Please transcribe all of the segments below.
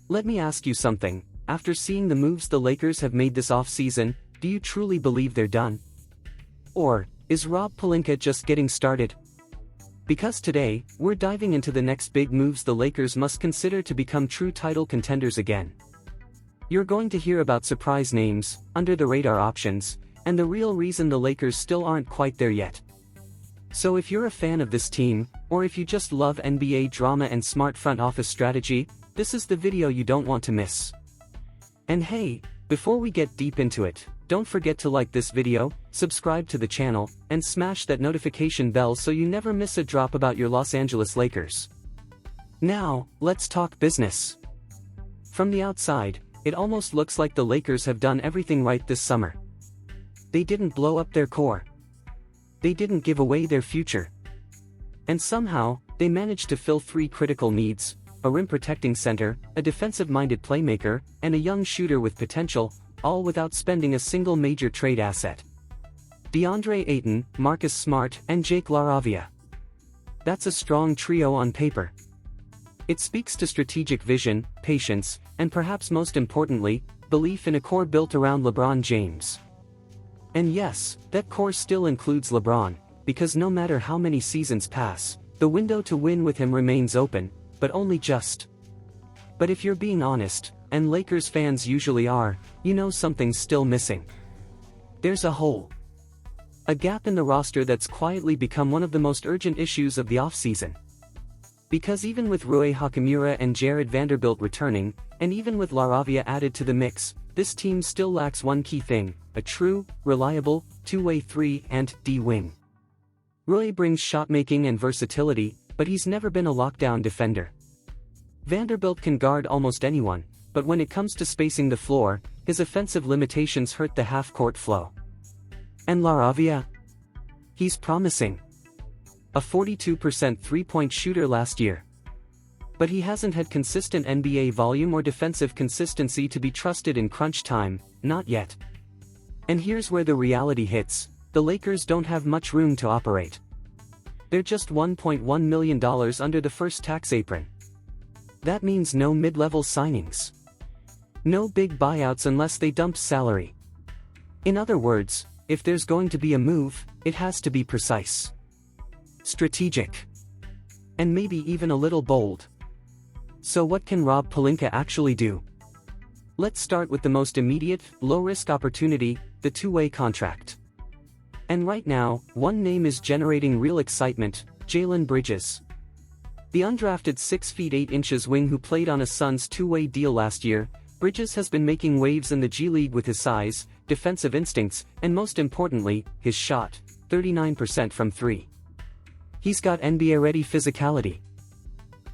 Let me ask you something, after seeing the moves the Lakers have made this offseason, do you truly believe they're done? Or is Rob Pelinka just getting started? Because today, we're diving into the next big moves the Lakers must consider to become true title contenders again. You're going to hear about surprise names, under-the-radar options, and the real reason the Lakers still aren't quite there yet. So if you're a fan of this team, or if you just love NBA drama and smart front office strategy, this is the video you don't want to miss. And hey, before we get deep into it, don't forget to like this video, subscribe to the channel, and smash that notification bell so you never miss a drop about your Los Angeles Lakers. Now, let's talk business. From the outside, it almost looks like the Lakers have done everything right this summer. They didn't blow up their core. They didn't give away their future. And somehow, they managed to fill three critical needs: a rim-protecting center, a defensive-minded playmaker, and a young shooter with potential, all without spending a single major trade asset. DeAndre Ayton, Marcus Smart, and Jake LaRavia. That's a strong trio on paper. It speaks to strategic vision, patience, and perhaps most importantly, belief in a core built around LeBron James. And yes, that core still includes LeBron, because no matter how many seasons pass, the window to win with him remains open, but only just. But if you're being honest, and Lakers fans usually are, you know something's still missing. There's a hole. A gap in the roster that's quietly become one of the most urgent issues of the offseason. Because even with Rui Hachimura and Jared Vanderbilt returning, and even with LaRavia added to the mix, this team still lacks one key thing: a true, reliable, two-way 3 and D wing. Rui brings shot-making and versatility, but he's never been a lockdown defender. Vanderbilt can guard almost anyone, but when it comes to spacing the floor, his offensive limitations hurt the half-court flow. And LaRavia? He's promising. A 42% three-point shooter last year. But he hasn't had consistent NBA volume or defensive consistency to be trusted in crunch time, not yet. And here's where the reality hits: the Lakers don't have much room to operate. They're just $1.1 million under the first tax apron. That means no mid-level signings. No big buyouts unless they dump salary. In other words, if there's going to be a move, it has to be precise, strategic, and maybe even a little bold. So what can Rob Pelinka actually do? Let's start with the most immediate, low-risk opportunity: the two-way contract. And right now, one name is generating real excitement: Jalen Bridges. The undrafted 6 feet 8 inches wing who played on a Suns two-way deal last year, Bridges has been making waves in the G League with his size, defensive instincts, and most importantly, his shot, 39% from 3. He's got NBA-ready physicality.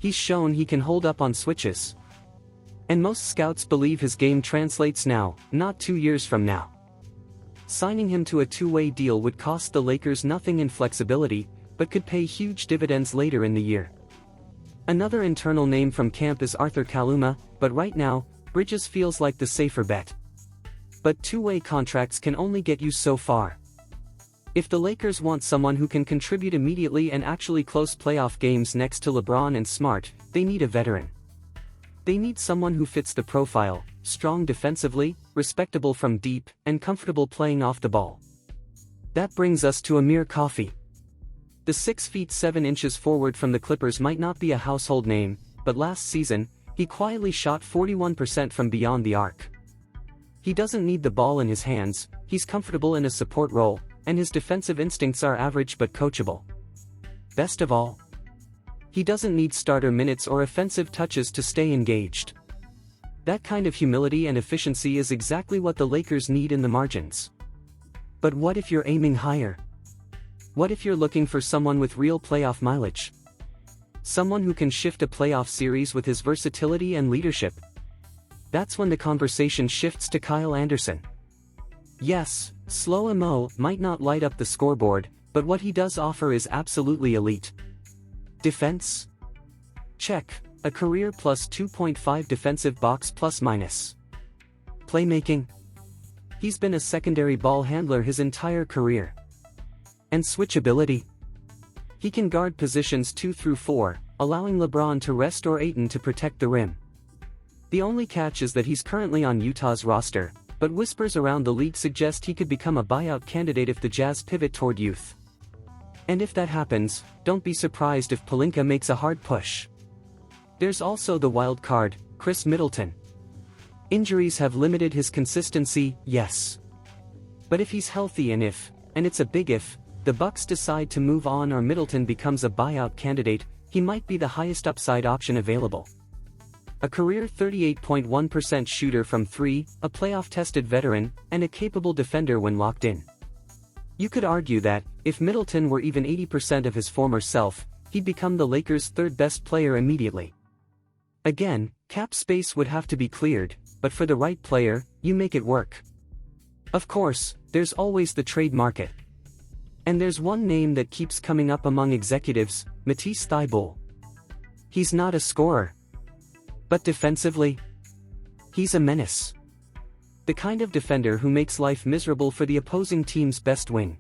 He's shown he can hold up on switches. And most scouts believe his game translates now, not 2 years from now. Signing him to a two-way deal would cost the Lakers nothing in flexibility, but could pay huge dividends later in the year. Another internal name from camp is Arthur Kaluma, but right now, Bridges feels like the safer bet. But two-way contracts can only get you so far. If the Lakers want someone who can contribute immediately and actually close playoff games next to LeBron and Smart, they need a veteran. They need someone who fits the profile: strong defensively, respectable from deep, and comfortable playing off the ball. That brings us to Amir Coffey. The 6 feet 7 inches forward from the Clippers might not be a household name, but last season, he quietly shot 41% from beyond the arc. He doesn't need the ball in his hands, he's comfortable in a support role, and his defensive instincts are average but coachable. Best of all, he doesn't need starter minutes or offensive touches to stay engaged. That kind of humility and efficiency is exactly what the Lakers need in the margins. But what if you're aiming higher? What if you're looking for someone with real playoff mileage? Someone who can shift a playoff series with his versatility and leadership? That's when the conversation shifts to Kyle Anderson. Yes, slow Mo might not light up the scoreboard, but what he does offer is absolutely elite. Defense? Check, a career plus 2.5 defensive box plus minus. Playmaking? He's been a secondary ball handler his entire career. And switchability? He can guard positions 2 through 4, allowing LeBron to rest or Ayton to protect the rim. The only catch is that he's currently on Utah's roster, but whispers around the league suggest he could become a buyout candidate if the Jazz pivot toward youth. And if that happens, don't be surprised if Pelinka makes a hard push. There's also the wild card, Chris Middleton. Injuries have limited his consistency, yes. But if he's healthy and it's a big if, the Bucks decide to move on or Middleton becomes a buyout candidate, he might be the highest upside option available. A career 38.1% shooter from 3, a playoff-tested veteran, and a capable defender when locked in. You could argue that, if Middleton were even 80% of his former self, he'd become the Lakers' third-best player immediately. Again, cap space would have to be cleared, but for the right player, you make it work. Of course, there's always the trade market. And there's one name that keeps coming up among executives, Matisse Thybulle. He's not a scorer. But defensively, he's a menace. The kind of defender who makes life miserable for the opposing team's best wing.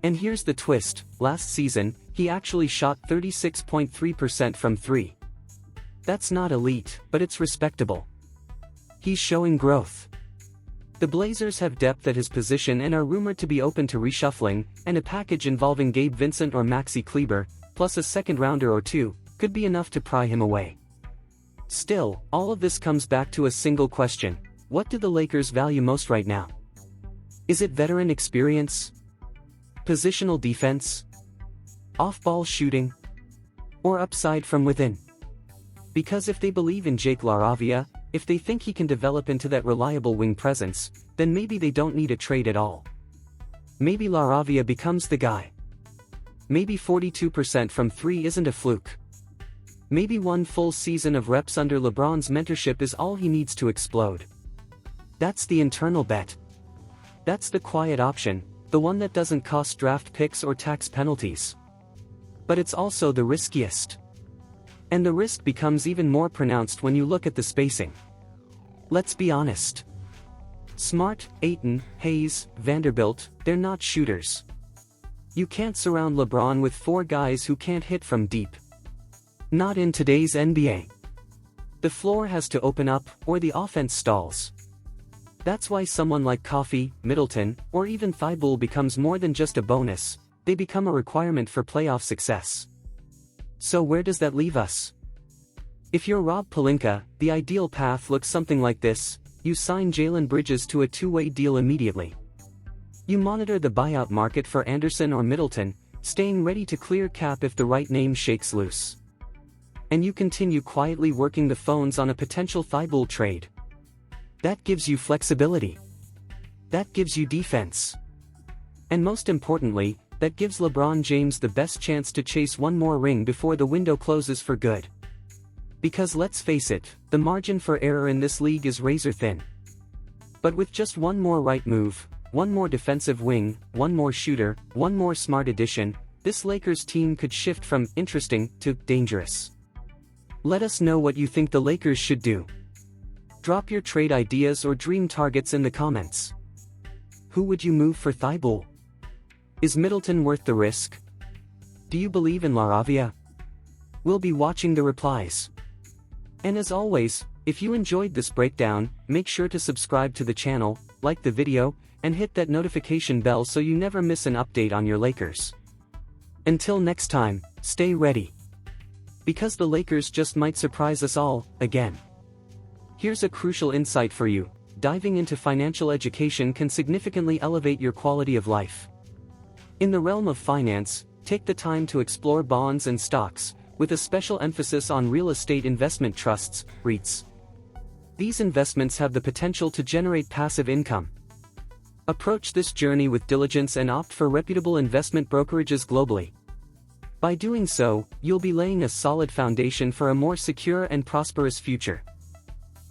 And here's the twist, last season, he actually shot 36.3% from 3. That's not elite, but it's respectable. He's showing growth. The Blazers have depth at his position and are rumored to be open to reshuffling, and a package involving Gabe Vincent or Maxi Kleber, plus a second-rounder or two, could be enough to pry him away. Still, all of this comes back to a single question: what do the Lakers value most right now? Is it veteran experience? Positional defense? Off-ball shooting? Or upside from within? Because if they believe in Jake LaRavia, if they think he can develop into that reliable wing presence, then maybe they don't need a trade at all. Maybe LaRavia becomes the guy. Maybe 42% from 3 isn't a fluke. Maybe one full season of reps under LeBron's mentorship is all he needs to explode. That's the internal bet. That's the quiet option, the one that doesn't cost draft picks or tax penalties. But it's also the riskiest. And the risk becomes even more pronounced when you look at the spacing. Let's be honest. Smart, Ayton, Hayes, Vanderbilt, they're not shooters. You can't surround LeBron with 4 guys who can't hit from deep. Not in today's NBA. The floor has to open up, or the offense stalls. That's why someone like Coffey, Middleton, or even Thybulle becomes more than just a bonus, they become a requirement for playoff success. So where does that leave us? If you're Rob Pelinka, the ideal path looks something like this: you sign Jalen Bridges to a 2-way deal immediately. You monitor the buyout market for Anderson or Middleton, staying ready to clear cap if the right name shakes loose. And you continue quietly working the phones on a potential Thybulle trade. That gives you flexibility. That gives you defense. And most importantly, that gives LeBron James the best chance to chase one more ring before the window closes for good. Because let's face it, the margin for error in this league is razor thin. But with just one more right move, one more defensive wing, one more shooter, one more smart addition, this Lakers team could shift from interesting to dangerous. Let us know what you think the Lakers should do. Drop your trade ideas or dream targets in the comments. Who would you move for Thybulle? Is Middleton worth the risk? Do you believe in LaRavia? We'll be watching the replies. And as always, if you enjoyed this breakdown, make sure to subscribe to the channel, like the video, and hit that notification bell so you never miss an update on your Lakers. Until next time, stay ready. Because the Lakers just might surprise us all, again. Here's a crucial insight for you: diving into financial education can significantly elevate your quality of life. In the realm of finance, take the time to explore bonds and stocks, with a special emphasis on real estate investment trusts, REITs. These investments have the potential to generate passive income. Approach this journey with diligence and opt for reputable investment brokerages globally. By doing so, you'll be laying a solid foundation for a more secure and prosperous future.